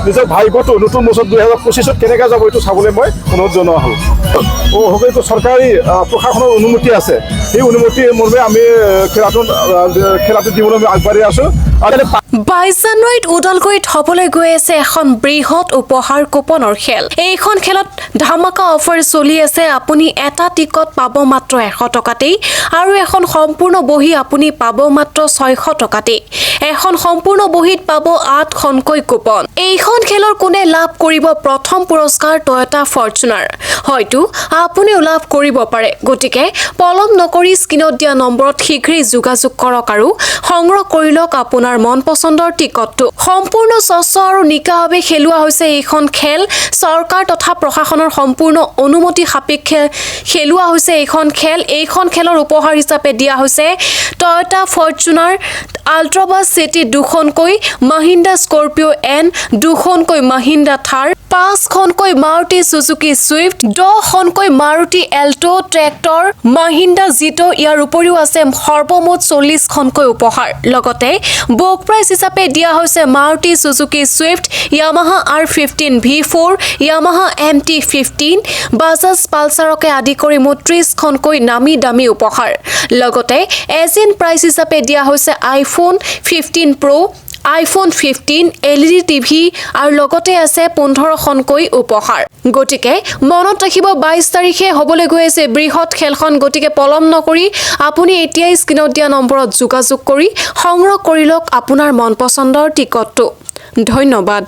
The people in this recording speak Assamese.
নিজৰ ভাগ্যটো নতুন বছৰ 2025 কেনেকৈ যাব এইটো চাবলৈ মই অনুৰোধ জনোৱা হ'ল হয়তো চৰকাৰী প্ৰশাসনৰ অনুমতি আছে সেই অনুমতি মৰ্মে আমি খেলাটো দিবলৈ আমি আগবাঢ়ি আছোঁ আৰু 22 জানুৱাৰীত ওদালগুৰিত হ'বলৈ গৈ আছে এখন বৃহৎ উপহাৰ কুপনৰ খেল এইখন খেলত ধামাকা অফাৰ চলি আছে আপুনি এটা টিকট পাব মাত্ৰ 100 টকাতেই আৰু এখন সম্পূৰ্ণ বহি আপুনি পাব মাত্ৰ 600 টকাতেই এখন সম্পূৰ্ণ বহিত পাব 8খনকৈ কুপন এইখন খেলৰ কোনে লাভ কৰিব প্ৰথম পুৰস্কাৰ টয়োটা ফৰচুনাৰ হয়তো আপুনিও লাভ কৰিব পাৰে গতিকে পলম নকৰি স্ক্ৰীনত দিয়া নম্বৰত শীঘ্ৰেই যোগাযোগ কৰক আৰু সংগ্ৰহ কৰি লওক আপোনাৰ মন পছন্দৰ টিকটটো সম্পূৰ্ণ স্বচ্ছ আৰু নিকাভাৱে খেলুৱা হৈছে এইখন খেল চৰকাৰ তথা প্ৰশাসনৰ সম্পূৰ্ণ অনুমতি সাপেক্ষে খেলুৱা হৈছে এইখন খেলৰ উপহাৰ হিচাপে দিয়া হৈছে টয়োটা ফৰচুনাৰ আল্ট্ৰাবাছ চিটি 2খনকৈ মহিন্দ্ৰা স্কৰপিঅ এন 2খনকৈ মহিন্দ্ৰা থাৰ 5খনকৈ মাৰুতি সুজুকি ছুইফ্ট 10খনকৈ মাৰুতি এল্টো ট্ৰেক্টৰ মহিন্দ্ৰা জিটো ইয়াৰ উপৰিও আছে সৰ্বমুঠ 40খনকৈ উপহাৰ লগতে বুক প্ৰাইজ হিচাপে দিয়া হৈছে Maruti Suzuki Swift Yamaha R15 V4 Yamaha MT15 Bajaj পালচাৰকে আদি কৰি 30খনকৈ নামী দামী উপহাৰ লগতে এজিন প্ৰাইজ হিচাপে দিয়া হৈছে iPhone 15 Pro iPhone 15 LED TV আৰু লগতে আছে 15খনকৈ উপহাৰ গতিকে মনত ৰাখিব 22 তাৰিখে হ'বলৈ গৈ আছে বৃহৎ খেলখন গতিকে পলম নকৰি আপুনি এতিয়াই স্ক্ৰীনত দিয়া নম্বৰত যোগাযোগ কৰি সংগ্ৰহ কৰি লওক আপোনাৰ মন পছন্দৰ টিকটটো ধন্যবাদ